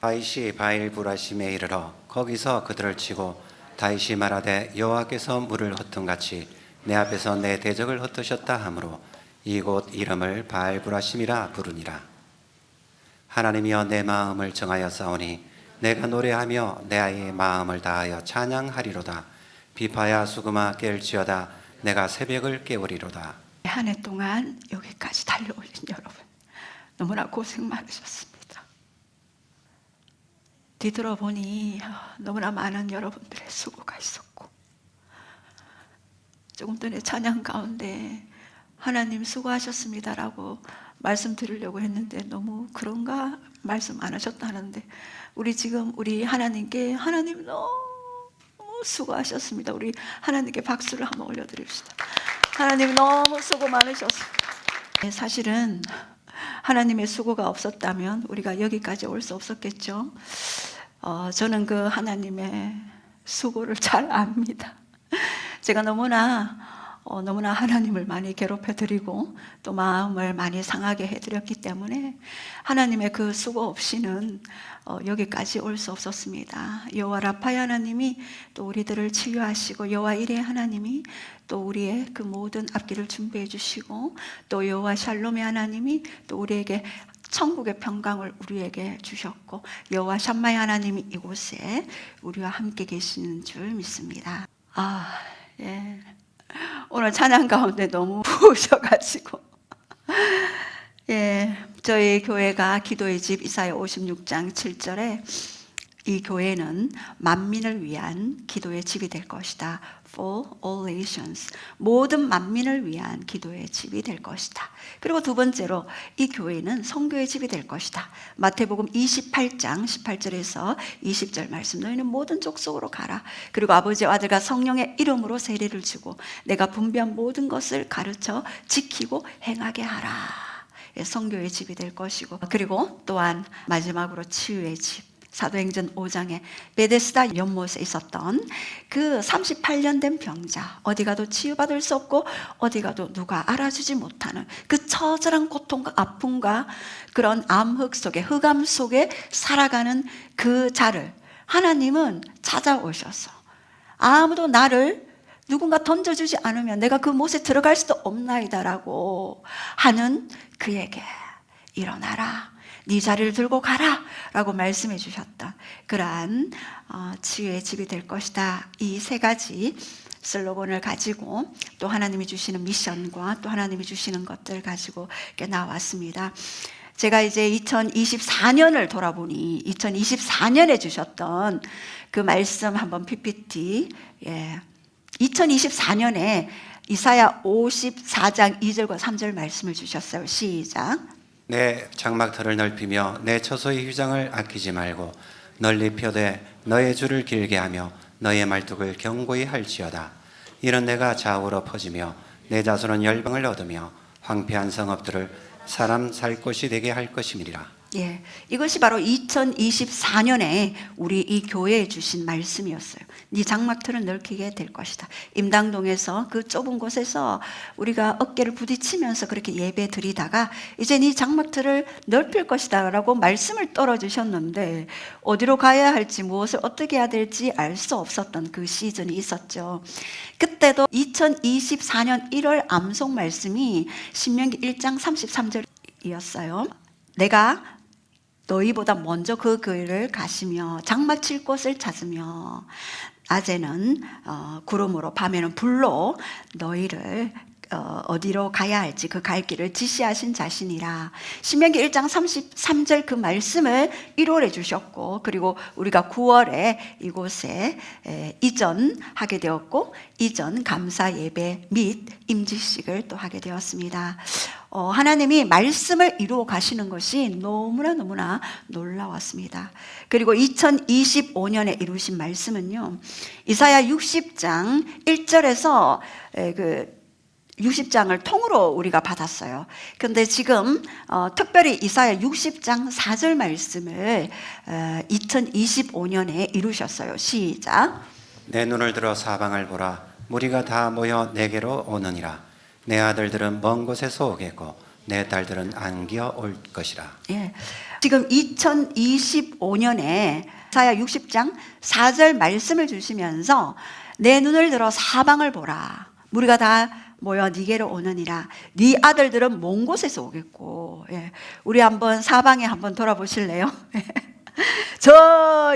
다윗이 바일브라심에 이르러 거기서 그들을 치고 다윗이 말하되 여호와께서 물을 흩은같이 내 앞에서 내 대적을 흩으셨다 하므로 이곳 이름을 바알브라심이라 부르니라. 하나님이여 내 마음을 정하여 싸우니 내가 노래하며 내 아이의 마음을 다하여 찬양하리로다. 비파야 수금아 깰지어다 내가 새벽을 깨우리로다. 한 해 동안 여기까지 달려오신 여러분 너무나 고생 많으셨습니다. 뒤돌아보니 너무나 많은 여러분들의 수고가 있었고, 조금 전에 찬양 가운데 하나님 수고하셨습니다라고 말씀드리려고 했는데 너무 그런가 말씀 안 하셨다 하는데, 우리 하나님께 하나님 너무 수고하셨습니다. 우리 하나님께 박수를 한번 올려드립시다. 하나님 너무 수고 많으셨습니다. 사실은 하나님의 수고가 없었다면 우리가 여기까지 올 수 없었겠죠. 저는 그 하나님의 수고를 잘 압니다. 제가 너무나 하나님을 많이 괴롭혀드리고 또 마음을 많이 상하게 해드렸기 때문에 하나님의 그 수고 없이는 여기까지 올 수 없었습니다. 여호와 라파의 하나님이 또 우리들을 치유하시고, 여호와 이레 하나님이 또 우리의 그 모든 앞길을 준비해 주시고, 또 여호와 샬롬의 하나님이 또 우리에게 천국의 평강을 우리에게 주셨고, 여호와 샴마의 하나님이 이곳에 우리와 함께 계시는 줄 믿습니다. 예. 오늘 찬양 가운데 너무 부으셔가지고 예, 저희 교회가 기도의 집 이사야 56장 7절에 이 교회는 만민을 위한 기도의 집이 될 것이다. For all nations. 모든 만민을 위한 기도의 집이 될 것이다. 그리고 두 번째로 이 교회는 선교의 집이 될 것이다. 마태복음 28장 18절에서 20절 말씀. 너희는 모든 족속으로 가라. 그리고 아버지와 아들과 성령의 이름으로 세례를 주고 내가 분배한 모든 것을 가르쳐 지키고 행하게 하라. 선교의 집이 될 것이고, 그리고 또한 마지막으로 치유의 집. 사도행전 5장에 베데스다 연못에 있었던 그 38년 된 병자, 어디 가도 치유받을 수 없고 어디 가도 누가 알아주지 못하는 그 처절한 고통과 아픔과 그런 암흑 속에, 흑암 속에 살아가는 그 자를 하나님은 찾아오셔서 아무도 나를 누군가 던져주지 않으면 내가 그 못에 들어갈 수도 없나이다라고 하는 그에게 일어나라, 네 자리를 들고 가라 라고 말씀해 주셨던 그러한 치유의 집이 될 것이다. 이 세 가지 슬로건을 가지고 또 하나님이 주시는 미션과 또 하나님이 주시는 것들 가지고 이렇게 나왔습니다. 제가 이제 2024년을 돌아보니 2024년에 주셨던 그 말씀 한번 PPT, 2024년에 이사야 54장 2절과 3절 말씀을 주셨어요. 시작. 내 장막터를 넓히며 내 처소의 휴장을 아끼지 말고 널리 펴되 너의 줄을 길게 하며 너의 말뚝을 견고히 할지어다. 이런 내가 좌우로 퍼지며 내 자손은 열방을 얻으며 황폐한 성읍들을 사람 살 곳이 되게 할 것임이니라. 예, 이것이 바로 2024년에 우리 이 교회에 주신 말씀이었어요. 네 장막틀을 넓히게 될 것이다. 임당동에서 그 좁은 곳에서 우리가 어깨를 부딪히면서 그렇게 예배 드리다가 이제 네 장막틀을 넓힐 것이다 라고 말씀을 떨어주셨는데, 어디로 가야 할지 무엇을 어떻게 해야 될지 알 수 없었던 그 시즌이 있었죠. 그때도 2024년 1월 암송 말씀이 신명기 1장 33절이었어요. 내가 너희보다 먼저 그 길을 가시며 장막 칠 곳을 찾으며 낮에는 구름으로 밤에는 불로 너희를 어디로 가야 할지 그 갈 길을 지시하신 자신이라. 신명기 1장 33절 그 말씀을 1월에 주셨고, 그리고 우리가 9월에 이곳에 이전하게 되었고, 이전 감사 예배 및 임직식을 또 하게 되었습니다. 하나님이 말씀을 이루어 가시는 것이 너무나 놀라웠습니다. 그리고 2025년에 이루신 말씀은요, 이사야 60장 1절에서 60장을 통으로 우리가 받았어요. 그런데 지금 특별히 이사야 60장 4절 말씀을 2025년에 이루셨어요. 시작. 내 눈을 들어 사방을 보라. 무리가 다 모여 내게로 오느니라. 내 아들들은 먼 곳에서 오겠고 내 딸들은 안기어 올 것이라. 예, 지금 2025년에 이사야 60장 4절 말씀을 주시면서 내 눈을 들어 사방을 보라. 무리가 다 모여 네게로 오느니라. 네 아들들은 먼 곳에서 오겠고. 예. 우리 한번 사방에 한번 돌아보실래요? 저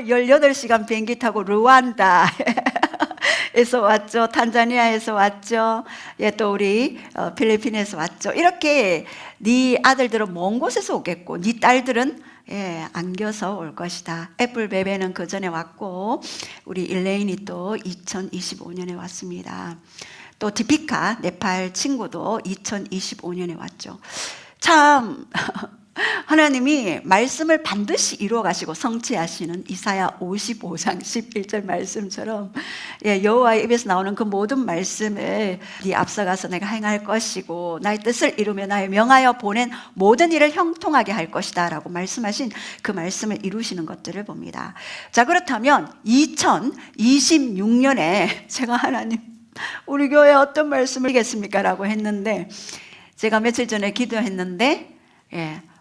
18시간 비행기 타고 루안다 에서 왔죠. 탄자니아에서 왔죠. 예, 또 우리 필리핀에서 왔죠. 이렇게 네 아들들은 먼 곳에서 오겠고 네 딸들은 안겨서 올 것이다. 애플 베베는 그 전에 왔고 우리 일레인이 또 2025년에 왔습니다. 또 디피카 네팔 친구도 2025년에 왔죠. 참 하나님이 말씀을 반드시 이루어 가시고 성취하시는 이사야 55장 11절 말씀처럼 여호와의 입에서 나오는 그 모든 말씀을 네 앞서가서 내가 행할 것이고 나의 뜻을 이루며 나의 명하여 보낸 모든 일을 형통하게 할 것이다 라고 말씀하신 그 말씀을 이루시는 것들을 봅니다. 자, 그렇다면 2026년에 제가 하나님 우리 교회에 어떤 말씀을 드리겠습니까? 라고 했는데 제가 며칠 전에 기도했는데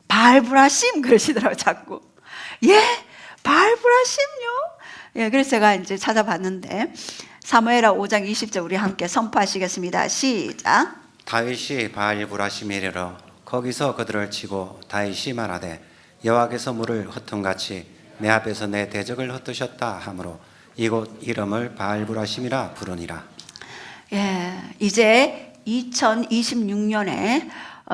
발브라심 그러시더라고요. 자꾸 발브라심요? 그래서 제가 이제 찾아봤는데 사무엘하 5장 20절 우리 함께 선포하시겠습니다. 시작. 다윗이 바알브라심에 이르러 거기서 그들을 치고 다윗이 말하되 여호와께서 물을 흩음같이 내 앞에서 내 대적을 흩으셨다 하므로 이곳 이름을 바알브라심이라 부르니라. 이제 2026년에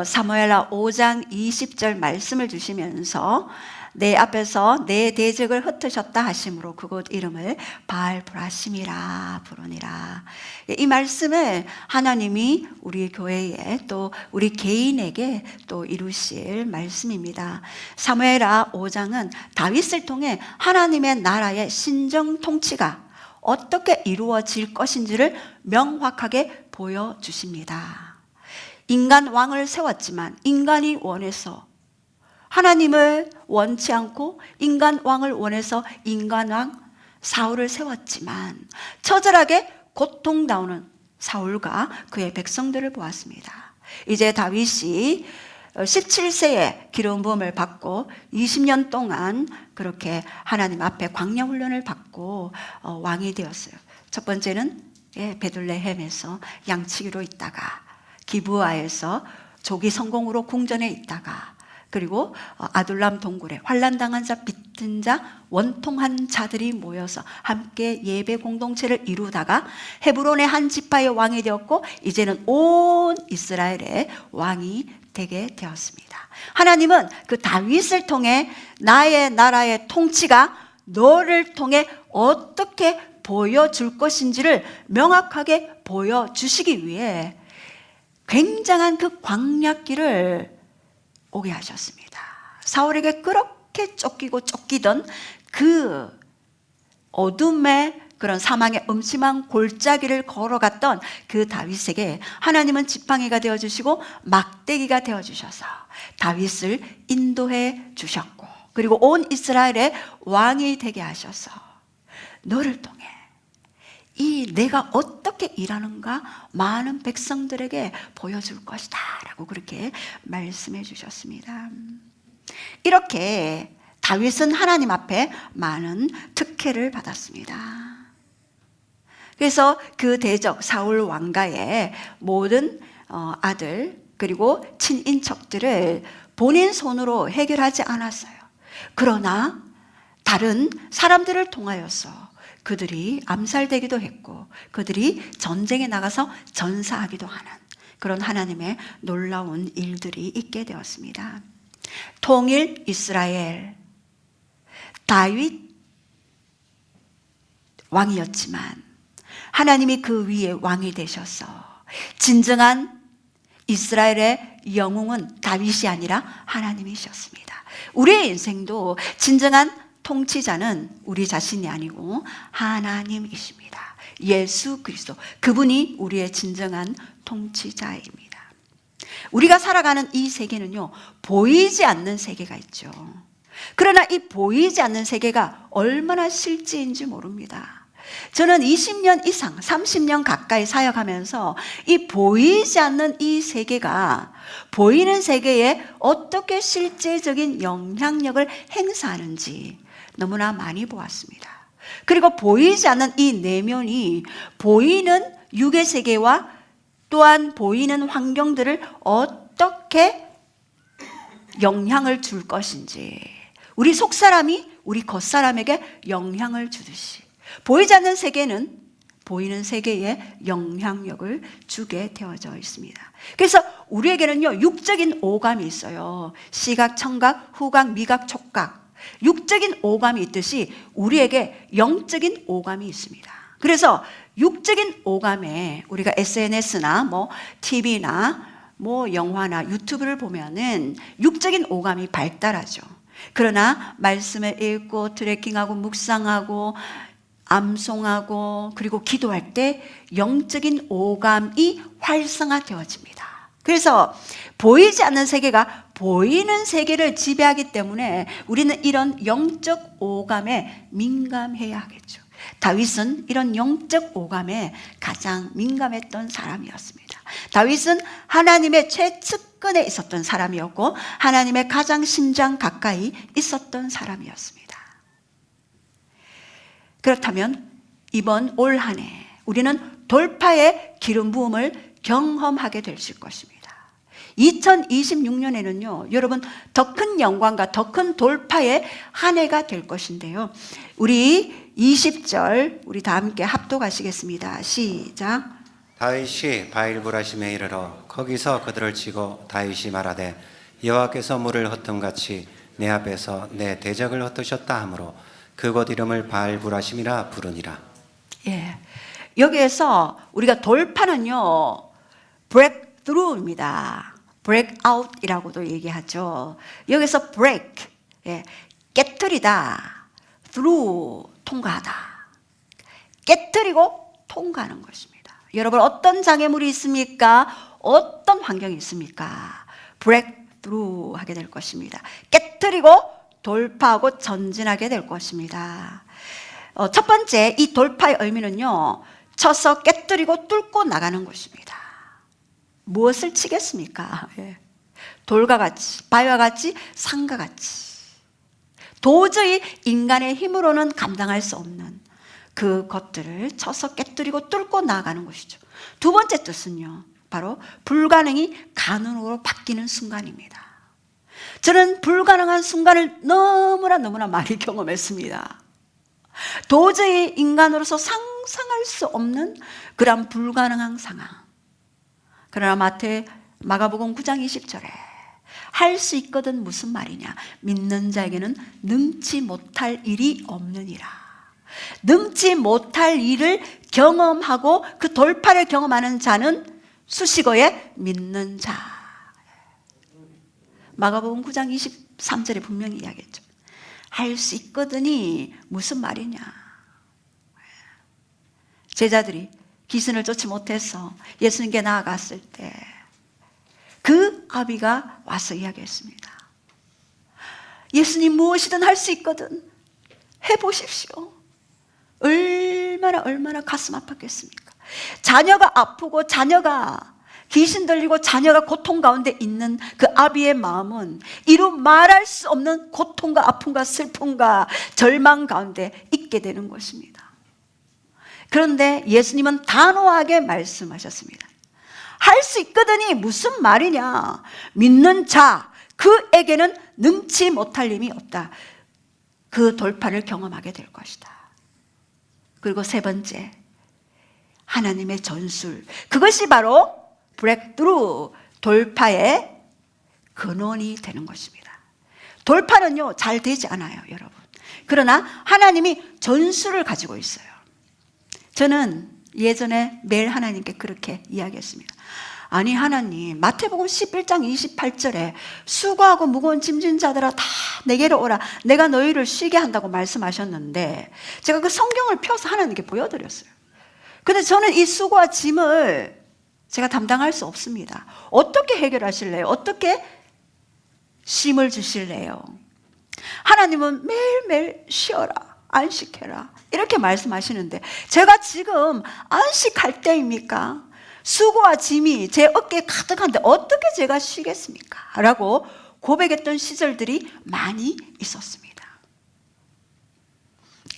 사무엘하 5장 20절 말씀을 주시면서 내 앞에서 내 대적을 흩으셨다 하심으로 그곳 이름을 바알브라심이라 부르니라. 이 말씀을 하나님이 우리 교회에 또 우리 개인에게 또 이루실 말씀입니다. 사무엘하 5장은 다윗을 통해 하나님의 나라의 신정 통치가 어떻게 이루어질 것인지를 명확하게 보여주십니다. 인간 왕을 세웠지만 인간이 원해서 하나님을 원치 않고 인간 왕을 원해서 인간 왕 사울을 세웠지만 처절하게 고통당하는 사울과 그의 백성들을 보았습니다. 이제 다윗이 17세에 기름 부음을 받고 20년 동안 그렇게 하나님 앞에 광야 훈련을 받고 왕이 되었어요. 첫 번째는 베들레헴에서 양치기로 있다가 기브아에서 조기 성공으로 궁전에 있다가 그리고 아둘람 동굴에 환난당한 자, 빚진 자, 원통한 자들이 모여서 함께 예배 공동체를 이루다가 헤브론의 한 지파의 왕이 되었고 이제는 온 이스라엘의 왕이 되게 되었습니다. 하나님은 그 다윗을 통해 나의 나라의 통치가 너를 통해 어떻게 보여줄 것인지를 명확하게 보여주시기 위해 굉장한 그 광야길을 오게 하셨습니다. 사울에게 그렇게 쫓기던 그 어둠의 그런 사망의 음침한 골짜기를 걸어갔던 그 다윗에게 하나님은 지팡이가 되어주시고 막대기가 되어주셔서 다윗을 인도해 주셨고 그리고 온 이스라엘의 왕이 되게 하셔서 너를 통해 이 내가 어떻게 일하는가 많은 백성들에게 보여줄 것이다 라고 그렇게 말씀해 주셨습니다. 이렇게 다윗은 하나님 앞에 많은 특혜를 받았습니다. 그래서 그 대적 사울 왕가의 모든 아들 그리고 친인척들을 본인 손으로 해결하지 않았어요. 그러나 다른 사람들을 통하여서 그들이 암살되기도 했고 그들이 전쟁에 나가서 전사하기도 하는 그런 하나님의 놀라운 일들이 있게 되었습니다. 통일 이스라엘 다윗 왕이었지만 하나님이 그 위에 왕이 되셔서 진정한 이스라엘의 영웅은 다윗이 아니라 하나님이셨습니다. 우리의 인생도 진정한 통치자는 우리 자신이 아니고 하나님이십니다. 예수 그리스도 그분이 우리의 진정한 통치자입니다. 우리가 살아가는 이 세계는요 보이지 않는 세계가 있죠. 그러나 이 보이지 않는 세계가 얼마나 실제인지 모릅니다. 저는 20년 이상, 30년 가까이 사역하면서 이 보이지 않는 이 세계가 보이는 세계에 어떻게 실제적인 영향력을 행사하는지 너무나 많이 보았습니다. 그리고 보이지 않는 이 내면이 보이는 육의 세계와 또한 보이는 환경들을 어떻게 영향을 줄 것인지, 우리 속사람이 우리 겉사람에게 영향을 주듯이 보이지 않는 세계는 보이는 세계에 영향력을 주게 되어져 있습니다. 그래서 우리에게는요, 육적인 오감이 있어요. 시각, 청각, 후각, 미각, 촉각. 육적인 오감이 있듯이 우리에게 영적인 오감이 있습니다. 그래서 육적인 오감에 우리가 SNS나 TV나 영화나 유튜브를 보면은 육적인 오감이 발달하죠. 그러나 말씀을 읽고 트래킹하고 묵상하고 암송하고 그리고 기도할 때 영적인 오감이 활성화되어집니다. 그래서 보이지 않는 세계가 보이는 세계를 지배하기 때문에 우리는 이런 영적 오감에 민감해야 하겠죠. 다윗은 이런 영적 오감에 가장 민감했던 사람이었습니다. 다윗은 하나님의 최측근에 있었던 사람이었고 하나님의 가장 심장 가까이 있었던 사람이었습니다. 그렇다면 이번 올 한 해 우리는 돌파의 기름 부음을 경험하게 되실 것입니다. 2026년에는요, 여러분 더 큰 영광과 더 큰 돌파의 한 해가 될 것인데요. 우리 20절 우리 다 함께 합독하시겠습니다. 시작. 다윗이 바일브라심에 이르러 거기서 그들을 치고 다윗이 말하되 여호와께서 물을 흩음 같이 내 앞에서 내 대적을 흩으셨다 하므로 그곳 이름을 바알브라심이라 부르니라. 예, 여기에서 우리가 돌파는요, breakthrough입니다. breakout이라고도 얘기하죠. 여기서 break, 깨뜨리다, through, 통과하다. 깨뜨리고 통과하는 것입니다. 여러분 어떤 장애물이 있습니까? 어떤 환경이 있습니까? breakthrough 하게 될 것입니다. 깨뜨리고 돌파하고 전진하게 될 것입니다. 첫 번째 이 돌파의 의미는요, 쳐서 깨뜨리고 뚫고 나가는 것입니다. 무엇을 치겠습니까? 돌과 같이, 바위와 같이, 산과 같이 도저히 인간의 힘으로는 감당할 수 없는 그것들을 쳐서 깨뜨리고 뚫고 나아가는 것이죠. 두 번째 뜻은요, 바로 불가능이 가능으로 바뀌는 순간입니다. 저는 불가능한 순간을 너무나 많이 경험했습니다. 도저히 인간으로서 상상할 수 없는 그런 불가능한 상황. 그러나 마가복음 9장 20절에 할 수 있거든 무슨 말이냐, 믿는 자에게는 능치 못할 일이 없느니라. 능치 못할 일을 경험하고 그 돌파를 경험하는 자는 수식어에 믿는 자. 마가복음 9장 23절에 분명히 이야기했죠. 할 수 있거든이 무슨 말이냐. 제자들이 귀신을 쫓지 못해서 예수님께 나아갔을 때 그 아비가 와서 이야기했습니다. 예수님 무엇이든 할 수 있거든 해보십시오. 얼마나 가슴 아팠겠습니까? 자녀가 아프고 자녀가 귀신 들리고 자녀가 고통 가운데 있는 그 아비의 마음은 이루 말할 수 없는 고통과 아픔과 슬픔과 절망 가운데 있게 되는 것입니다. 그런데 예수님은 단호하게 말씀하셨습니다. 할 수 있거든이 무슨 말이냐. 믿는 자 그에게는 능치 못할 힘이 없다. 그 돌파를 경험하게 될 것이다. 그리고 세 번째, 하나님의 전술. 그것이 바로 브레이크트루, 돌파의 근원이 되는 것입니다. 돌파는요, 잘 되지 않아요, 여러분. 그러나 하나님이 전술을 가지고 있어요. 저는 예전에 매일 하나님께 그렇게 이야기했습니다. 아니 하나님, 마태복음 11장 28절에 수고하고 무거운 짐진 자들아 다 내게로 오라, 내가 너희를 쉬게 한다고 말씀하셨는데 제가 그 성경을 펴서 하나님께 보여드렸어요. 근데 저는 이 수고와 짐을 제가 담당할 수 없습니다. 어떻게 해결하실래요? 어떻게 쉼을 주실래요? 하나님은 매일매일 쉬어라, 안식해라. 이렇게 말씀하시는데 제가 지금 안식할 때입니까? 수고와 짐이 제 어깨에 가득한데 어떻게 제가 쉬겠습니까? 라고 고백했던 시절들이 많이 있었습니다.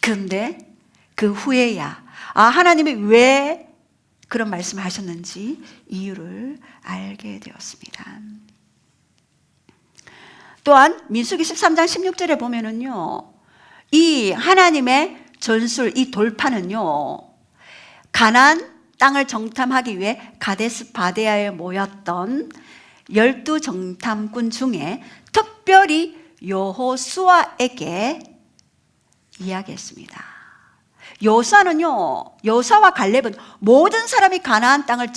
그런데 그 후에야 하나님이 왜 그런 말씀을 하셨는지 이유를 알게 되었습니다. 또한 민수기 13장 16절에 보면은요, 이 하나님의 전술, 이 돌파는요, 가나안 땅을 정탐하기 위해 가데스 바네아에 모였던 12 정탐꾼 중에 특별히 여호수아에게 이야기했습니다. 여호수아와 갈렙은 모든 사람이 가나안 땅을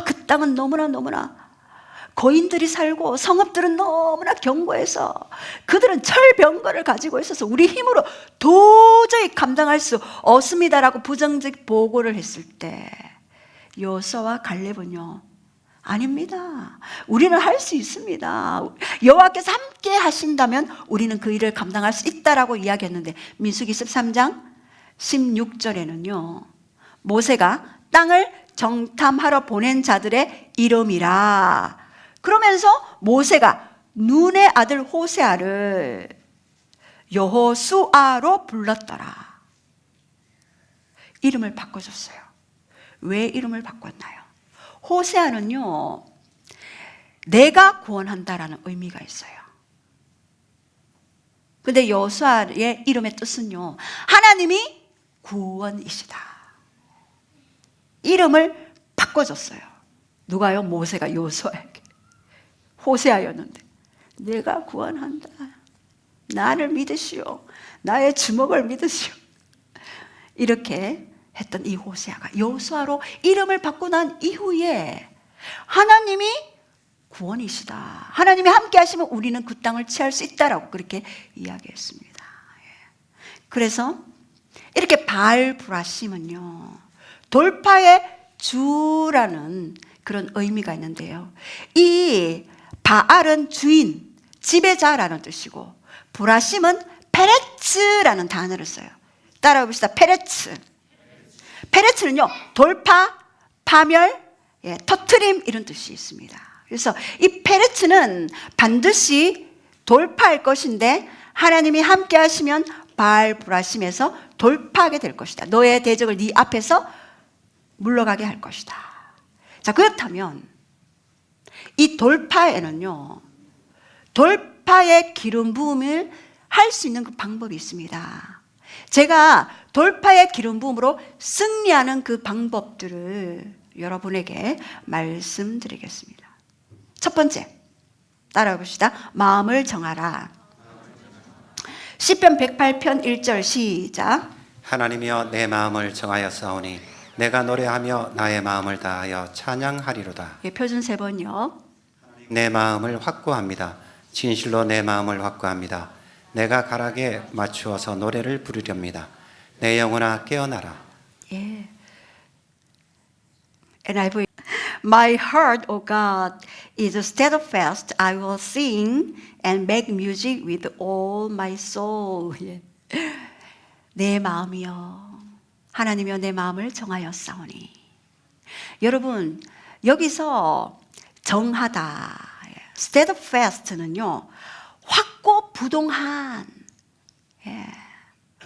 그 땅은 너무나 거인들이 살고 성읍들은 너무나 견고해서 그들은 철병거를 가지고 있어서 우리 힘으로 도저히 감당할 수 없습니다라고 부정적 보고를 했을 때 여호수아와 갈렙은요, 아닙니다. 우리는 할 수 있습니다. 여호와께서 함께 하신다면 우리는 그 일을 감당할 수 있다라고 이야기했는데 민수기 13장 16절에는요, 모세가 땅을 정탐하러 보낸 자들의 이름이라, 그러면서 모세가 눈의 아들 호세아를 여호수아로 불렀더라. 이름을 바꿔줬어요. 왜 이름을 바꿨나요? 호세아는요, 내가 구원한다라는 의미가 있어요. 근데 여호수아의 이름의 뜻은요, 하나님이 구원이시다. 이름을 바꿔줬어요. 누가요? 모세가 여호수아에게. 호세아였는데 내가 구원한다. 나를 믿으시오. 나의 주먹을 믿으시오. 이렇게 했던 이 호세아가 여호수아로 이름을 바꾸고 난 이후에 하나님이 구원이시다. 하나님이 함께 하시면 우리는 그 땅을 취할 수 있다라고 그렇게 이야기했습니다. 그래서 이렇게 바알브라심은요, 돌파의 주라는 그런 의미가 있는데요, 이 바알은 주인, 지배자라는 뜻이고 브라심은 페레츠라는 단어를 써요. 따라해 봅시다. 페레츠. 페레츠는요, 돌파, 파멸, 터트림 이런 뜻이 있습니다. 그래서 이 페레츠는 반드시 돌파할 것인데 하나님이 함께 하시면 바알브라심에서 돌파하게 될 것이다. 너의 대적을 네 앞에서 물러가게 할 것이다. 자, 그렇다면 이 돌파에는요, 돌파의 기름 부음을 할 수 있는 그 방법이 있습니다. 제가 돌파의 기름 부음으로 승리하는 그 방법들을 여러분에게 말씀드리겠습니다. 첫 번째, 따라해 봅시다. 마음을 정하라. 시편 108편 1절 시작. 하나님이여 내 마음을 정하였사오니 내가 노래하며 나의 마음을 다하여 찬양하리로다. 표준 세 번요. 내 마음을 확고합니다. 진실로 내 마음을 확고합니다. 내가 가락에 맞추어서 노래를 부르렵니다. 내 영혼아 깨어나라. 예. NIV. My heart, O God, is steadfast. I will sing and make music with all my soul. 예. 내 마음이여, 하나님이여 내 마음을 정하였사오니. 여러분, 여기서 정하다, steadfast는요, 확고부동한,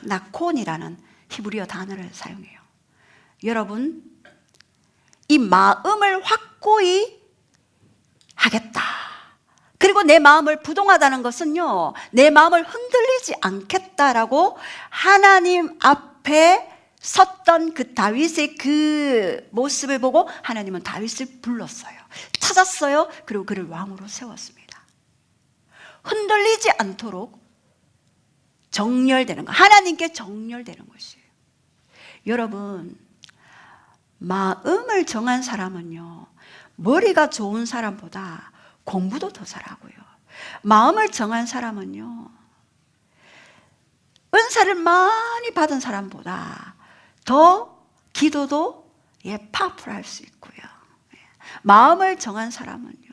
나콘이라는 히브리어 단어를 사용해요. 여러분, 이 마음을 확고히 하겠다. 그리고 내 마음을 부동하다는 것은요, 내 마음을 흔들리지 않겠다라고 하나님 앞에 섰던 그 다윗의 그 모습을 보고 하나님은 다윗을 불렀어요. 찾았어요. 그리고 그를 왕으로 세웠습니다. 흔들리지 않도록 정렬되는 것, 하나님께 정렬되는 것이에요. 여러분, 마음을 정한 사람은요, 머리가 좋은 사람보다 공부도 더 잘하고요, 마음을 정한 사람은요, 은사를 많이 받은 사람보다 더 기도도 파워풀할 수 있고요. 마음을 정한 사람은요,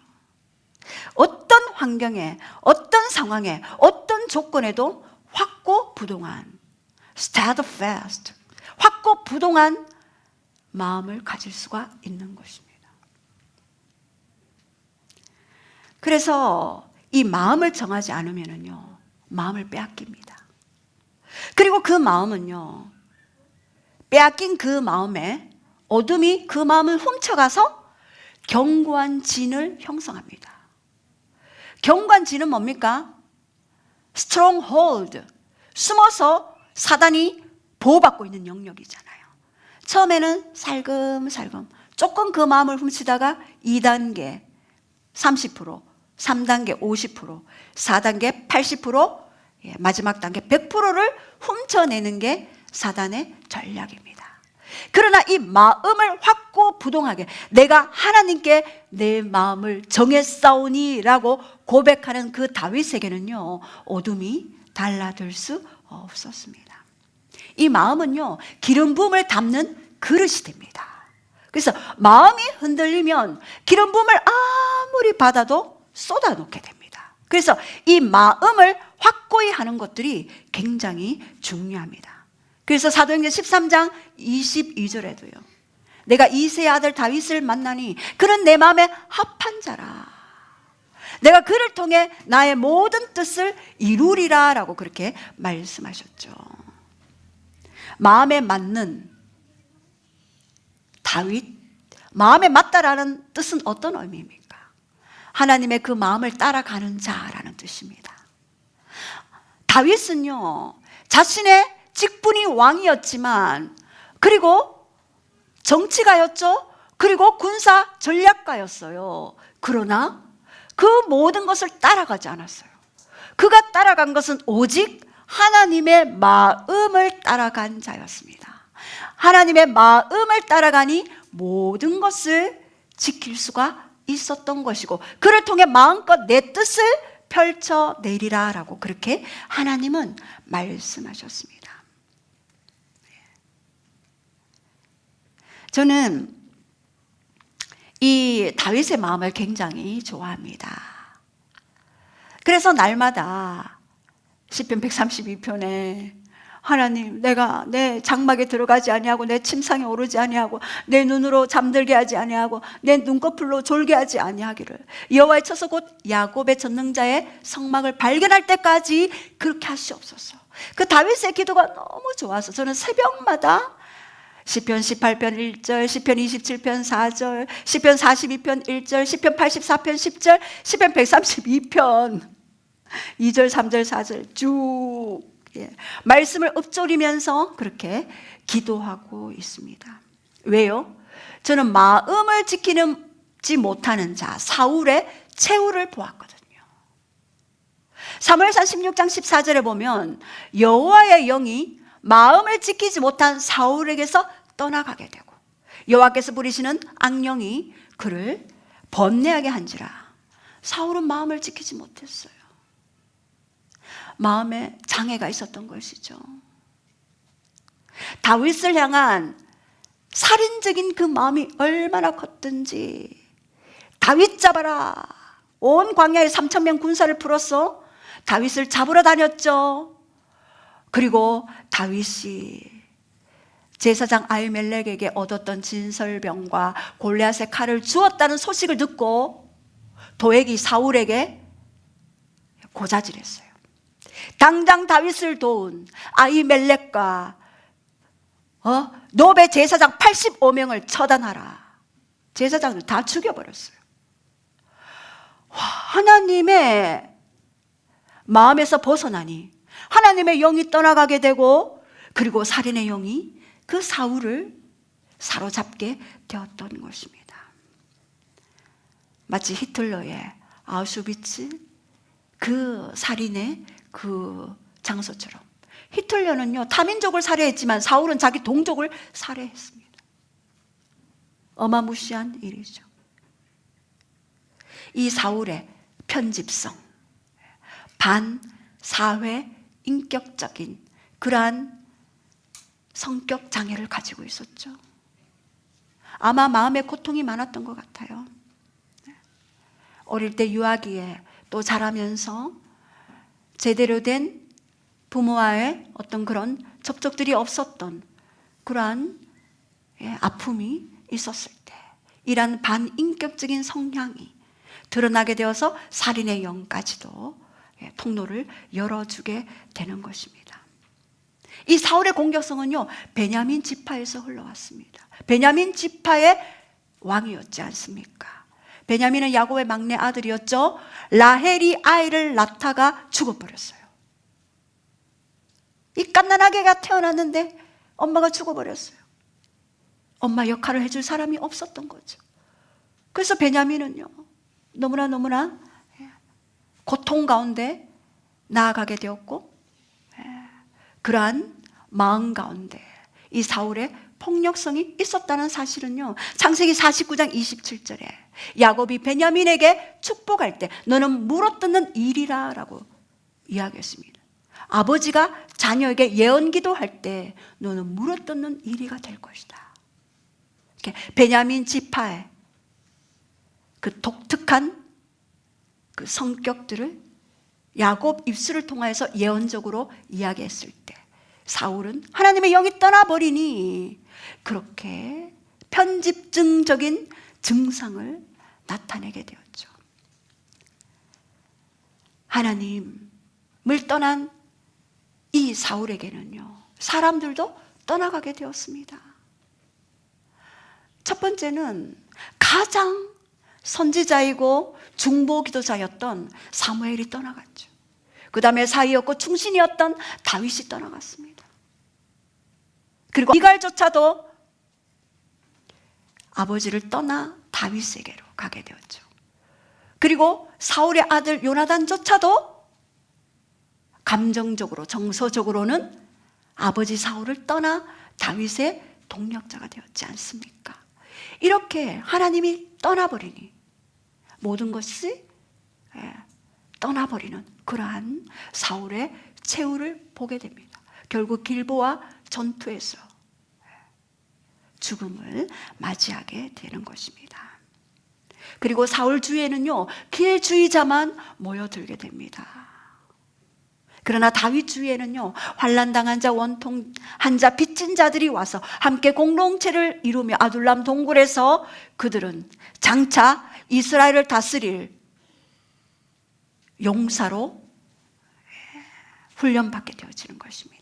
어떤 환경에, 어떤 상황에, 어떤 어떤 조건에도 확고부동한 steadfast, 확고부동한 마음을 가질 수가 있는 것입니다. 그래서 이 마음을 정하지 않으면요, 마음을 빼앗깁니다. 그리고 그 마음은요, 빼앗긴 그 마음에 어둠이 그 마음을 훔쳐가서 견고한 진을 형성합니다. 견고한 진은 뭡니까? stronghold, 숨어서 사단이 보호받고 있는 영역이잖아요. 처음에는 살금살금 조금 그 마음을 훔치다가 2단계 30%, 3단계 50%, 4단계 80%, 마지막 단계 100%를 훔쳐내는 게 사단의 전략입니다. 그러나 이 마음을 확고부동하게 내가 하나님께 내 마음을 정했사오니 라고 고백하는 그 다윗에게는요, 어둠이 달라들 수 없었습니다. 이 마음은요, 기름 부음을 담는 그릇이 됩니다. 그래서 마음이 흔들리면 기름 부음을 아무리 받아도 쏟아놓게 됩니다. 그래서 이 마음을 확고히 하는 것들이 굉장히 중요합니다. 그래서 사도행전 13장 22절에도요, 내가 이새의 아들 다윗을 만나니 그는 내 마음에 합한 자라, 내가 그를 통해 나의 모든 뜻을 이루리라 라고 그렇게 말씀하셨죠. 마음에 맞는 다윗, 마음에 맞다라는 뜻은 어떤 의미입니까? 하나님의 그 마음을 따라가는 자라는 뜻입니다. 다윗은요, 자신의 직분이 왕이었지만, 그리고 정치가였죠. 그리고 군사 전략가였어요. 그러나 그 모든 것을 따라가지 않았어요. 그가 따라간 것은 오직 하나님의 마음을 따라간 자였습니다. 하나님의 마음을 따라가니 모든 것을 지킬 수가 있었던 것이고, 그를 통해 마음껏 내 뜻을 펼쳐내리라 라고 그렇게 하나님은 말씀하셨습니다. 저는 이 다윗의 마음을 굉장히 좋아합니다. 그래서 날마다 시편 132편에 하나님, 내가 내 장막에 들어가지 아니하고 내 침상에 오르지 아니하고 내 눈으로 잠들게 하지 아니하고 내 눈꺼풀로 졸게 하지 아니하기를, 여호와의 처소 곧 야곱의 전능자의 성막을 발견할 때까지 그렇게 하시옵소서. 그 다윗의 기도가 너무 좋아서 저는 새벽마다 시편 18편 1절, 시편 27편 4절, 시편 42편 1절, 시편 84편 10절, 시편 132편 2절, 3절, 4절 쭉 말씀을 읊조리면서 그렇게 기도하고 있습니다. 왜요? 저는 마음을 지키지 못하는 자 사울의 최후를 보았거든요. 사무엘상 16장 14절에 보면 여호와의 영이 마음을 지키지 못한 사울에게서 떠나가게 되고 여호와께서 부리시는 악령이 그를 번뇌하게 한지라. 사울은 마음을 지키지 못했어요. 마음에 장애가 있었던 것이죠. 다윗을 향한 살인적인 그 마음이 얼마나 컸든지, 다윗 잡아라, 온 광야에 3,000명 군사를 풀어서 다윗을 잡으러 다녔죠. 그리고 다윗이 제사장 아히멜렉에게 얻었던 진설병과 골리앗의 칼을 주었다는 소식을 듣고 도액이 사울에게 고자질했어요. 당장 다윗을 도운 아히멜렉과 노베 제사장 85명을 처단하라. 제사장을 다 죽여버렸어요. 하나님의 마음에서 벗어나니 하나님의 영이 떠나가게 되고, 그리고 살인의 영이 그 사울을 사로잡게 되었던 것입니다. 마치 히틀러의 아우슈비츠 그 살인의 그 장소처럼 히틀러는요 타민족을 살해했지만 사울은 자기 동족을 살해했습니다. 어마무시한 일이죠. 이 사울의 편집성, 반사회 인격적인 그러한 성격 장애를 가지고 있었죠. 아마 마음에 고통이 많았던 것 같아요. 어릴 때 유아기에 또 자라면서 제대로 된 부모와의 어떤 그런 접촉들이 없었던 그러한 아픔이 있었을 때 이러한 반인격적인 성향이 드러나게 되어서 살인의 영까지도 통로를 열어주게 되는 것입니다. 이 사울의 공격성은요, 베냐민 지파에서 흘러왔습니다. 베냐민 지파의 왕이었지 않습니까? 베냐민은 야곱의 막내 아들이었죠. 라헬이 아이를 낳다가 죽어버렸어요. 이 갓난아기가 태어났는데 엄마가 죽어버렸어요. 엄마 역할을 해줄 사람이 없었던 거죠. 그래서 베냐민은요, 너무나 고통 가운데 나아가게 되었고, 그러한 마음 가운데 이 사울의 폭력성이 있었다는 사실은요, 창세기 49장 27절에 야곱이 베냐민에게 축복할 때 너는 물어뜯는 일이라 라고 이야기했습니다. 아버지가 자녀에게 예언기도 할 때 너는 물어뜯는 일이가 될 것이다. 베냐민 지파의 그 독특한 그 성격들을 야곱 입술을 통하여서 예언적으로 이야기했을 때 사울은 하나님의 영이 떠나버리니 그렇게 편집증적인 증상을 나타내게 되었죠. 하나님을 떠난 이 사울에게는요, 사람들도 떠나가게 되었습니다. 첫 번째는 가장 선지자이고 중보 기도자였던 사무엘이 떠나갔죠. 그 다음에 사이였고 충신이었던 다윗이 떠나갔습니다. 그리고 미갈조차도 아버지를 떠나 다윗에게로 가게 되었죠. 그리고 사울의 아들 요나단조차도 감정적으로 정서적으로는 아버지 사울을 떠나 다윗의 동력자가 되었지 않습니까? 이렇게 하나님이 떠나버리니 모든 것이 떠나버리는 그러한 사울의 최후를 보게 됩니다. 결국 길보아 전투에서 죽음을 맞이하게 되는 것입니다. 그리고 사울 주위에는요, 기회주의자만 모여들게 됩니다. 그러나 다윗 주위에는요, 환난당한 자, 원통한 자, 빚진 자들이 와서 함께 공동체를 이루며 아둘람 동굴에서 그들은 장차 이스라엘을 다스릴 용사로 훈련받게 되어지는 것입니다.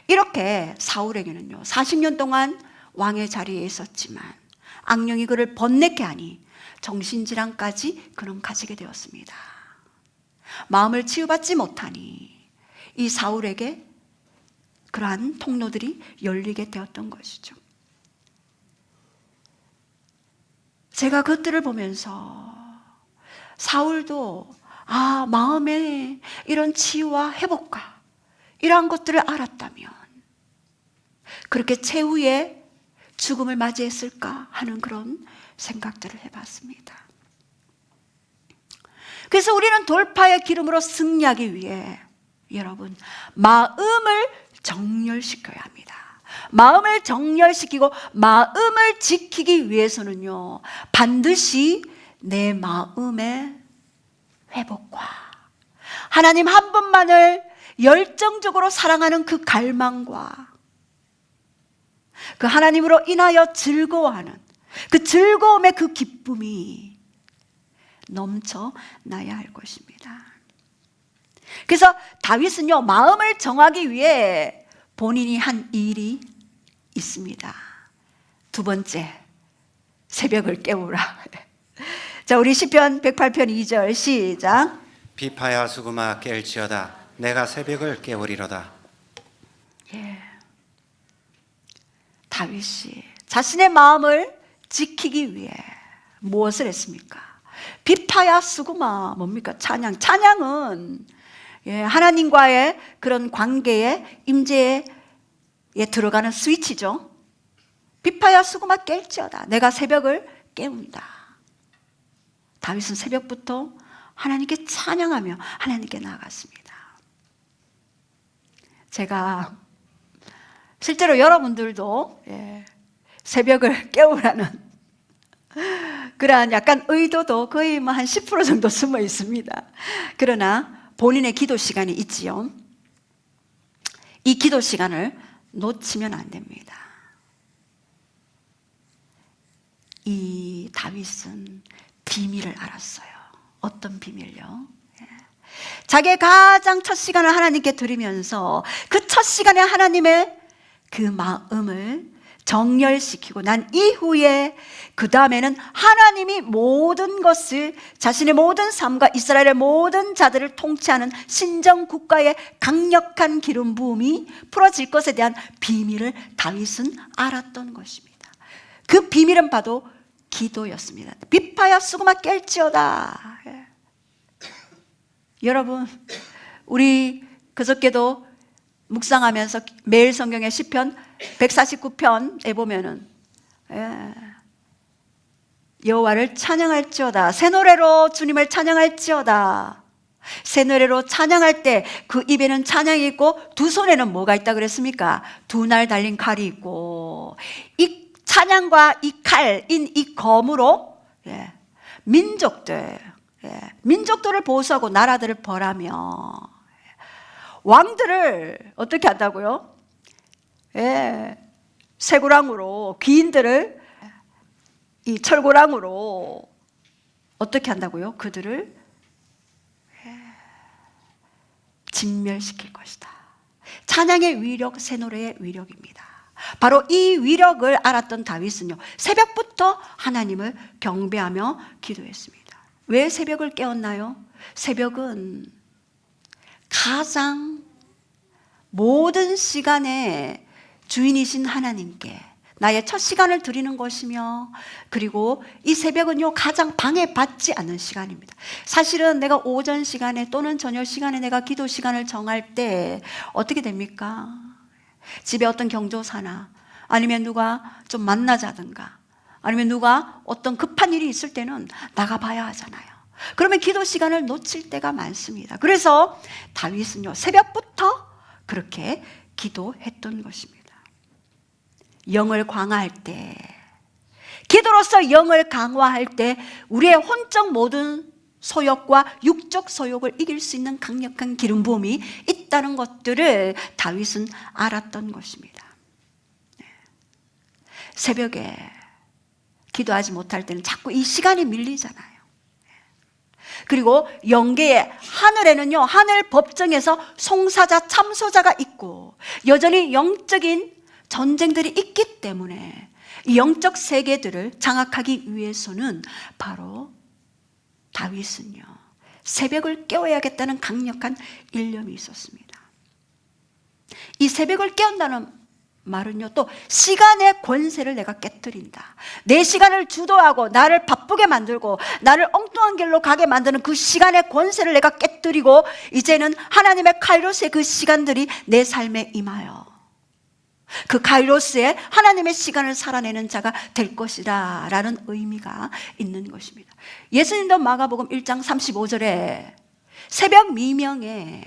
이렇게 사울에게는요, 40년 동안 왕의 자리에 있었지만 악령이 그를 번뇌케 하니 정신질환까지 그는 가지게 되었습니다. 마음을 치유받지 못하니 이 사울에게 그러한 통로들이 열리게 되었던 것이죠. 제가 그것들을 보면서 사울도 마음에 이런 치유와 회복과 이러한 것들을 알았다면 그렇게 최후의 죽음을 맞이했을까 하는 그런 생각들을 해봤습니다. 그래서 우리는 돌파의 기름으로 승리하기 위해 여러분 마음을 정렬시켜야 합니다. 마음을 정렬시키고 마음을 지키기 위해서는요, 반드시 내 마음의 회복과 하나님 한 분만을 열정적으로 사랑하는 그 갈망과 그 하나님으로 인하여 즐거워하는 그 즐거움의 그 기쁨이 넘쳐나야 할 것입니다. 그래서 다윗은요, 마음을 정하기 위해 본인이 한 일이 있습니다. 두 번째, 새벽을 깨우라. 자, 우리 시편 108편 2절 시작. 비파야 수구마 깰지어다 내가 새벽을 깨우리로다. 다윗이 자신의 마음을 지키기 위해 무엇을 했습니까? 비파야 수구마, 뭡니까? 찬양은 하나님과의 그런 관계에 임재에 들어가는 스위치죠. 비파야 수구마 깰지어다 내가 새벽을 깨운다. 다윗은 새벽부터 하나님께 찬양하며 하나님께 나아갔습니다. 제가 실제로 여러분들도 새벽을 깨우라는 그러한 약간 의도도 거의 뭐 한 10% 정도 숨어 있습니다. 그러나 본인의 기도 시간이 있지요. 이 기도 시간을 놓치면 안 됩니다. 이 다윗은 비밀을 알았어요. 어떤 비밀요? 자기의 가장 첫 시간을 하나님께 드리면서 그 첫 시간에 하나님의 그 마음을 정렬시키고 난 이후에 그 다음에는 하나님이 모든 것을 자신의 모든 삶과 이스라엘의 모든 자들을 통치하는 신정 국가의 강력한 기름 부음이 풀어질 것에 대한 비밀을 다윗은 알았던 것입니다. 그 비밀은 바로 기도였습니다. 비파야 수고마 깰지어다. 여러분, 우리 그저께도 묵상하면서 매일 성경의 시편 149편에 보면은 여호와를 찬양할지어다. 새 노래로 주님을 찬양할지어다. 새 노래로 찬양할 때 그 입에는 찬양이 있고 두 손에는 뭐가 있다 그랬습니까? 두 날 달린 칼이 있고 이 찬양과 이 칼인 이 검으로 민족들을 보수하고 나라들을 벌하며 왕들을 어떻게 한다고요? 쇠고랑으로 귀인들을 이 철고랑으로 어떻게 한다고요? 그들을 진멸시킬 것이다. 찬양의 위력, 새 노래의 위력입니다. 바로 이 위력을 알았던 다윗은요, 새벽부터 하나님을 경배하며 기도했습니다. 왜 새벽을 깨웠나요? 새벽은 가장 모든 시간의 주인이신 하나님께 나의 첫 시간을 드리는 것이며, 그리고 이 새벽은요 가장 방해받지 않는 시간입니다. 사실은 내가 오전 시간에 또는 저녁 시간에 내가 기도 시간을 정할 때 어떻게 됩니까? 집에 어떤 경조사나 아니면 누가 좀 만나자든가 아니면 누가 어떤 급한 일이 있을 때는 나가봐야 하잖아요. 그러면 기도 시간을 놓칠 때가 많습니다. 그래서 다윗은요 새벽부터 그렇게 기도했던 것입니다. 영을 강화할 때, 기도로서 영을 강화할 때 우리의 혼적 모든 소욕과 육적 소욕을 이길 수 있는 강력한 기름 부음이 있다는 것들을 다윗은 알았던 것입니다. 새벽에 기도하지 못할 때는 자꾸 이 시간이 밀리잖아요. 그리고 영계의 하늘에는요, 하늘 법정에서 송사자, 참소자가 있고 여전히 영적인 전쟁들이 있기 때문에 이 영적 세계들을 장악하기 위해서는 바로 다윗은요 새벽을 깨워야겠다는 강력한 일념이 있었습니다. 이 새벽을 깨운다는 말은요 또 시간의 권세를 내가 깨뜨린다. 내 시간을 주도하고 나를 바쁘게 만들고 나를 엉뚱한 길로 가게 만드는 그 시간의 권세를 내가 깨뜨리고 이제는 하나님의 카이로스의 그 시간들이 내 삶에 임하여 그 카이로스에 하나님의 시간을 살아내는 자가 될 것이다 라는 의미가 있는 것입니다. 예수님도 마가복음 1장 35절에 새벽 미명에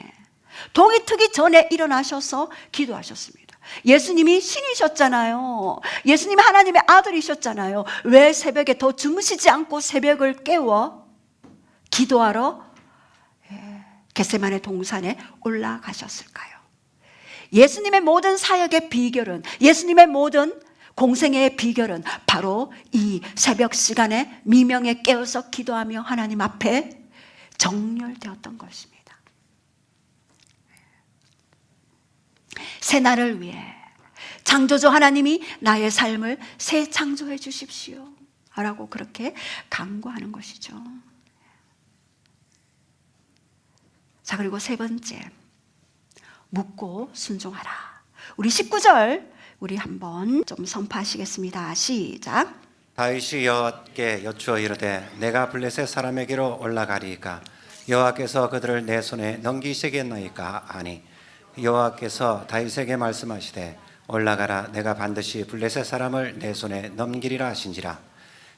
동이 트기 전에 일어나셔서 기도하셨습니다. 예수님이 신이셨잖아요. 예수님이 하나님의 아들이셨잖아요. 왜 새벽에 더 주무시지 않고 새벽을 깨워 기도하러 겟세마네 동산에 올라가셨을까요? 예수님의 모든 사역의 비결은, 예수님의 모든 공생애의 비결은 바로 이 새벽 시간에 미명에 깨어서 기도하며 하나님 앞에 정렬되었던 것입니다. 새 날을 위해 창조주 하나님이 나의 삶을 새 창조해 주십시오 라고 그렇게 간구하는 것이죠. 자, 그리고 세 번째, 묻고 순종하라. 우리 19절 우리 한번 좀 선포하시겠습니다. 시작. 다윗이 여호와께 여쭈어 이르되 내가 블레셋 사람에게로 올라가리이까 여호와께서 그들을 내 손에 넘기시겠나이까 하니 여호와께서 다윗에게 말씀하시되 올라가라 내가 반드시 블레셋 사람을 내 손에 넘기리라 하신지라.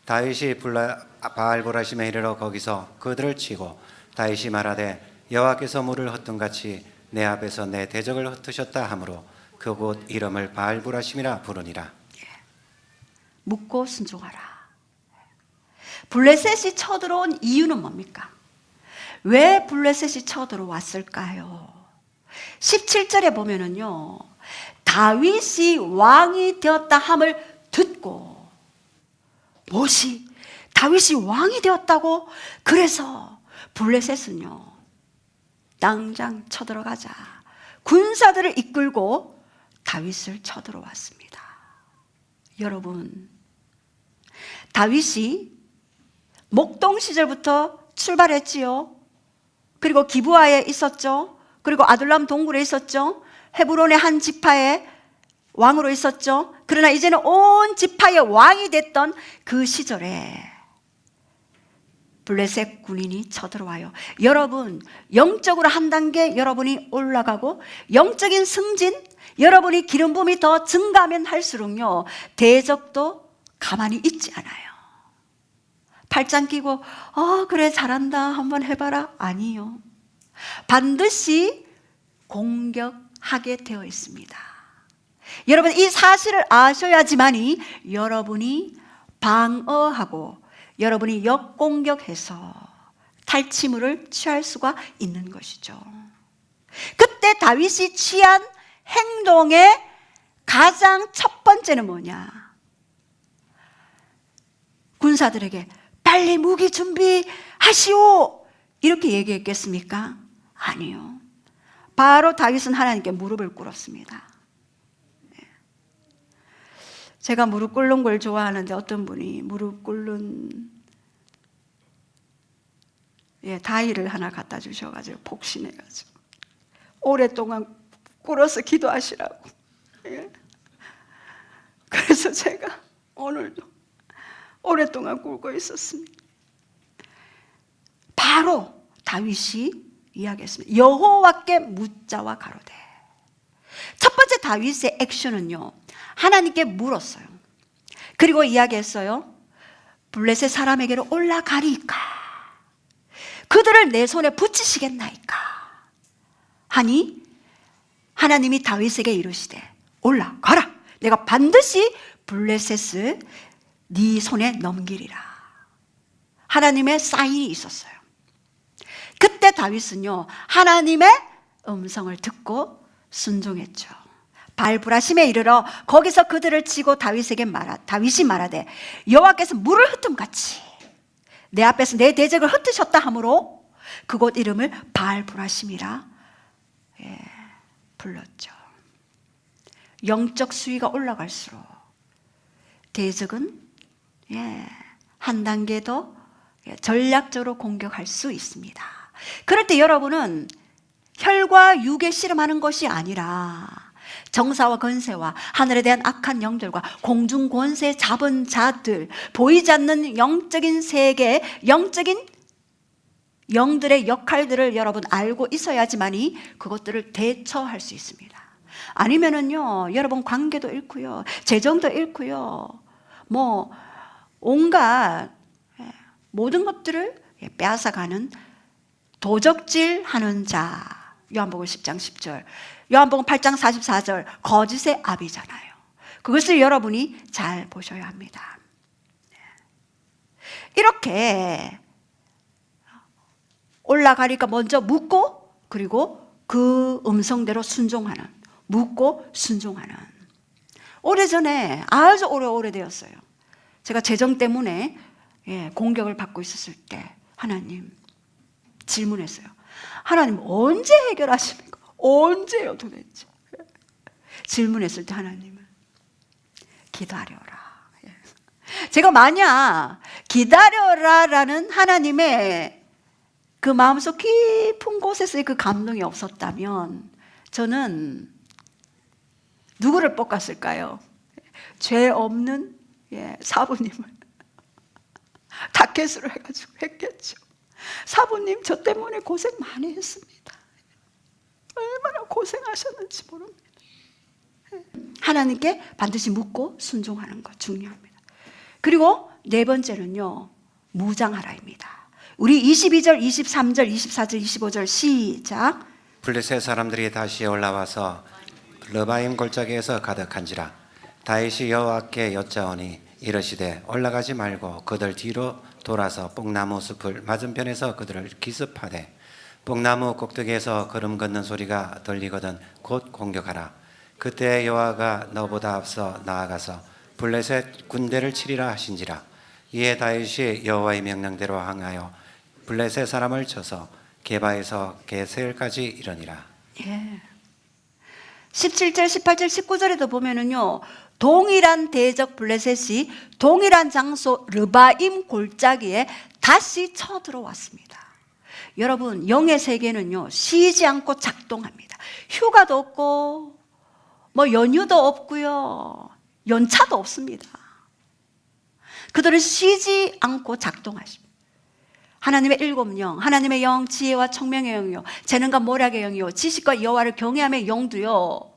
다윗이 바알보라심에 이르러 거기서 그들을 치고 다윗이 말하되 여호와께서 물을 헛둔 같이 내 앞에서 내 대적을 흩으셨다 하므로 그곳 이름을 바알보라심이라 부르니라. 묻고 순종하라. 블레셋이 쳐들어온 이유는 뭡니까? 왜 블레셋이 쳐들어왔을까요? 17절에 보면은요, 다윗이 왕이 되었다 함을 듣고, 무엇이? 다윗이 왕이 되었다고? 그래서 블레셋은요, 당장 쳐들어가자 군사들을 이끌고 다윗을 쳐들어왔습니다. 여러분, 다윗이 목동 시절부터 출발했지요. 그리고 기브아에 있었죠. 그리고 아둘람 동굴에 있었죠. 헤브론의 한 지파의 왕으로 있었죠. 그러나 이제는 온 지파의 왕이 됐던 그 시절에 블레셋 군인이 쳐들어와요. 여러분, 영적으로 한 단계 여러분이 올라가고 영적인 승진, 여러분이 기름 부음이 더 증가하면 할수록요, 대적도 가만히 있지 않아요. 팔짱 끼고 그래 잘한다 한번 해봐라. 아니요. 반드시 공격하게 되어 있습니다. 여러분, 이 사실을 아셔야지만이 여러분이 방어하고 여러분이 역공격해서 탈취물을 취할 수가 있는 것이죠. 그때 다윗이 취한 행동의 가장 첫 번째는 뭐냐? 군사들에게 빨리 무기 준비하시오 이렇게 얘기했겠습니까? 아니요. 바로 다윗은 하나님께 무릎을 꿇었습니다. 제가 무릎 꿇는 걸 좋아하는데 어떤 분이 무릎 꿇는 다이를 하나 갖다 주셔가지고 복신해가지고 오랫동안 꿇어서 기도하시라고. 그래서 제가 오늘도 오랫동안 꿇고 있었습니다. 바로 다윗이 이야기했습니다. 여호와께 묻자와 가로되. 첫 번째 다윗의 액션은요, 하나님께 물었어요. 그리고 이야기했어요. 블레셋 사람에게로 올라가리까? 그들을 내 손에 붙이시겠나이까? 하니 하나님이 다윗에게 이르시되 올라가라. 내가 반드시 블레셋을 네 손에 넘기리라. 하나님의 사인이 있었어요. 그때 다윗은요, 하나님의 음성을 듣고 순종했죠. 발브라심에 이르러 거기서 그들을 치고 다윗이 말하되 여호와께서 물을 흩음같이 내 앞에서 내 대적을 흩으셨다 하므로 그곳 이름을 발브라심이라 불렀죠. 영적 수위가 올라갈수록 대적은 한 단계 더 전략적으로 공격할 수 있습니다. 그럴 때 여러분은 혈과 육에 씨름하는 것이 아니라 정사와 건세와 하늘에 대한 악한 영들과 공중 권세 잡은 자들, 보이지 않는 영적인 세계, 영적인 영들의 역할들을 여러분 알고 있어야지만이 그것들을 대처할 수 있습니다. 아니면은요, 여러분 관계도 잃고요, 재정도 잃고요, 뭐 온갖 모든 것들을 빼앗아가는 도적질하는 자. 요한복음 10장 10절, 요한복음 8장 44절, 거짓의 아비잖아요. 그것을 여러분이 잘 보셔야 합니다. 이렇게 올라가니까 먼저 묻고, 그리고 그 음성대로 순종하는, 묻고 순종하는. 오래전에, 아주 오래되었어요. 제가 재정 때문에 공격을 받고 있었을 때 하나님 질문했어요. 하나님 언제 해결하십니까? 언제요 도대체? 질문했을 때 하나님은 기다려라. 제가 만약 기다려라라는 하나님의 그 마음속 깊은 곳에서의 그 감동이 없었다면 저는 누구를 뽑았을까요? 죄 없는 사부님을 타켓으로 해가지고 했겠죠. 사부님 저 때문에 고생 많이 했습니다. 얼마나 고생하셨는지 모릅니다. 하나님께 반드시 묻고 순종하는 것 중요합니다. 그리고 네 번째는요, 무장하라입니다. 우리 22절, 23절, 24절, 25절 시작. 블레셋 사람들이 다시 올라와서 르바임 골짜기에서 가득한지라 다윗이 여호와께 여짜오니 이르시되 올라가지 말고 그들 뒤로 돌아서 뽕나무 숲을 맞은편에서 그들을 기습하되 뽕나무 꼭대기에서 걸음 걷는 소리가 들리거든 곧 공격하라. 그때 여호와가 너보다 앞서 나아가서 블레셋 군대를 치리라 하신지라. 이에 다윗이 여호와의 명령대로 항하여 블레셋 사람을 쳐서 게바에서 게셀까지 이르니라. 예. 17절, 18절, 19절에도 보면은요, 동일한 대적 블레셋이 동일한 장소 르바임 골짜기에 다시 쳐들어왔습니다. 여러분, 영의 세계는요, 쉬지 않고 작동합니다. 휴가도 없고, 연휴도 없고요, 연차도 없습니다. 그들은 쉬지 않고 작동하십니다. 하나님의 일곱 영, 하나님의 영, 지혜와 청명의 영이요, 재능과 모략의 영이요, 지식과 여호와를 경외함의 영도요,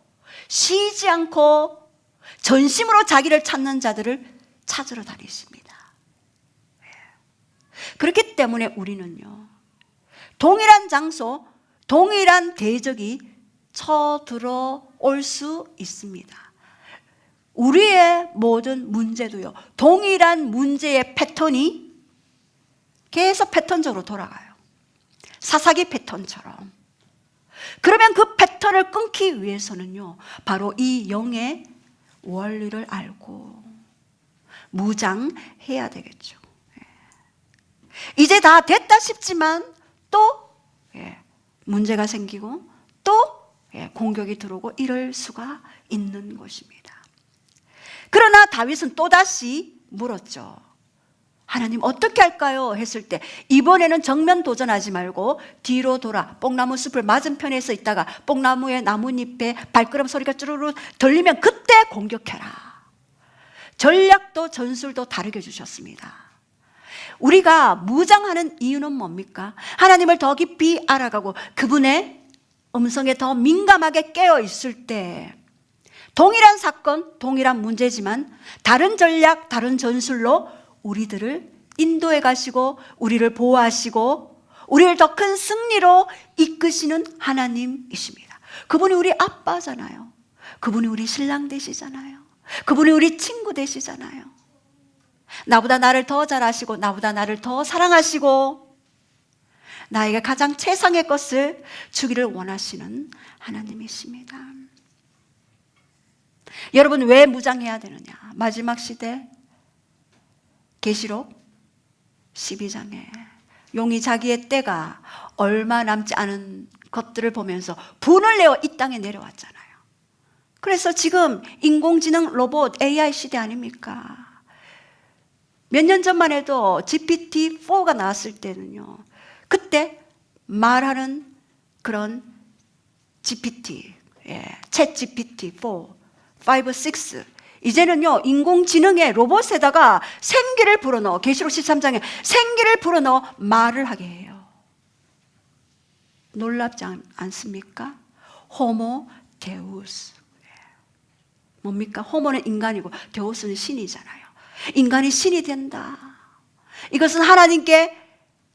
쉬지 않고 전심으로 자기를 찾는 자들을 찾으러 다니십니다. 그렇기 때문에 우리는요, 동일한 장소, 동일한 대적이 쳐들어올 수 있습니다. 우리의 모든 문제도요, 동일한 문제의 패턴이 계속 패턴적으로 돌아가요. 사사기 패턴처럼. 그러면 그 패턴을 끊기 위해서는요, 바로 이 영의 원리를 알고 무장해야 되겠죠. 이제 다 됐다 싶지만 또 문제가 생기고 또 공격이 들어오고 이럴 수가 있는 것입니다. 그러나 다윗은 또다시 물었죠. 하나님 어떻게 할까요? 했을 때 이번에는 정면 도전하지 말고 뒤로 돌아 뽕나무 숲을 맞은편에 서 있다가 뽕나무의 나뭇잎에 발걸음 소리가 쭈루루 들리면 그때 공격해라. 전략도 전술도 다르게 주셨습니다. 우리가 무장하는 이유는 뭡니까? 하나님을 더 깊이 알아가고 그분의 음성에 더 민감하게 깨어 있을 때 동일한 사건, 동일한 문제지만 다른 전략, 다른 전술로 우리들을 인도해 가시고 우리를 보호하시고 우리를 더 큰 승리로 이끄시는 하나님이십니다. 그분이 우리 아빠잖아요. 그분이 우리 신랑 되시잖아요. 그분이 우리 친구 되시잖아요. 나보다 나를 더 잘 아시고 나보다 나를 더 사랑하시고 나에게 가장 최상의 것을 주기를 원하시는 하나님이십니다. 여러분, 왜 무장해야 되느냐? 마지막 시대 계시록 12장에 용이 자기의 때가 얼마 남지 않은 것들을 보면서 분을 내어 이 땅에 내려왔잖아요. 그래서 지금 인공지능 로봇 AI 시대 아닙니까? 몇 년 전만 해도 GPT-4가 나왔을 때는요, 그때 말하는 그런 GPT, 챗 GPT-4, 5, 6, 이제는요, 인공지능의 로봇에다가 생기를 불어넣어, 계시록 13장에 생기를 불어넣어 말을 하게 해요. 놀랍지 않습니까? 호모 데우스. 뭡니까? 호모는 인간이고 데우스는 신이잖아요. 인간이 신이 된다. 이것은 하나님께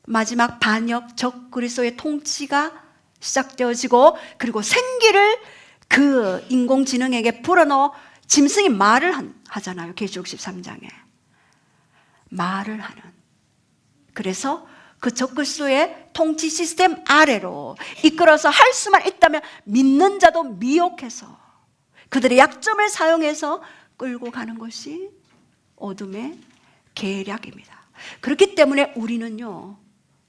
마지막 반역 적그리스도의 통치가 시작되어지고 그리고 생기를 그 인공지능에게 불어넣어 짐승이 말을 하잖아요. 계시록 13장에 말을 하는. 그래서 그 적그리스도의 통치 시스템 아래로 이끌어서 할 수만 있다면 믿는 자도 미혹해서 그들의 약점을 사용해서 끌고 가는 것이 어둠의 계략입니다. 그렇기 때문에 우리는요,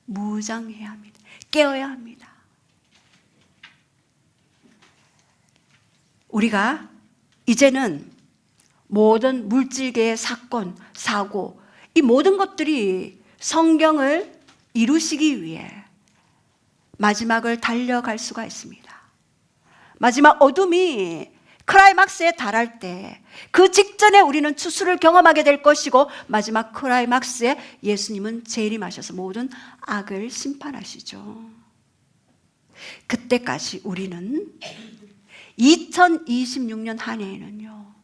무장해야 합니다. 깨어야 합니다. 우리가 이제는 모든 물질계의 사건, 사고, 이 모든 것들이 성경을 이루시기 위해 마지막을 달려갈 수가 있습니다. 마지막 어둠이 클라이막스에 달할 때 그 직전에 우리는 추수를 경험하게 될 것이고 마지막 클라이막스에 예수님은 재림하셔서 모든 악을 심판하시죠. 그때까지 우리는 2026년 한 해에는요,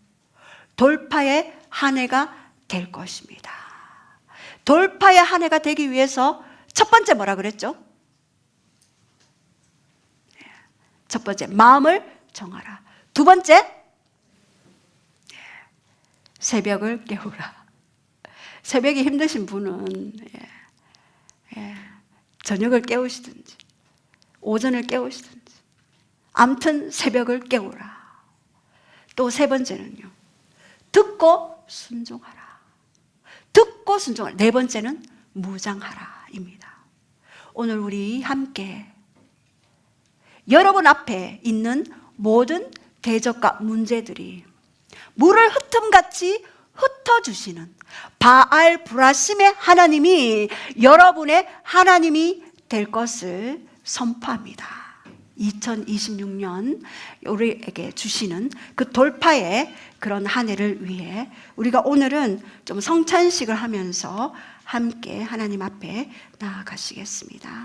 돌파의 한 해가 될 것입니다. 돌파의 한 해가 되기 위해서 첫 번째 뭐라 그랬죠? 첫 번째, 마음을 정하라. 두 번째, 새벽을 깨우라. 새벽이 힘드신 분은 저녁을 깨우시든지 오전을 깨우시든지 아무튼 새벽을 깨우라. 또 세 번째는요, 듣고 순종하라. 듣고 순종하라. 네 번째는 무장하라 입니다. 오늘 우리 함께 여러분 앞에 있는 모든 대적과 문제들이 물을 흩음같이 흩어주시는 바알 브라심의 하나님이 여러분의 하나님이 될 것을 선포합니다. 2026년 우리에게 주시는 그 돌파의 그런 한 해를 위해 우리가 오늘은 좀 성찬식을 하면서 함께 하나님 앞에 나아가시겠습니다.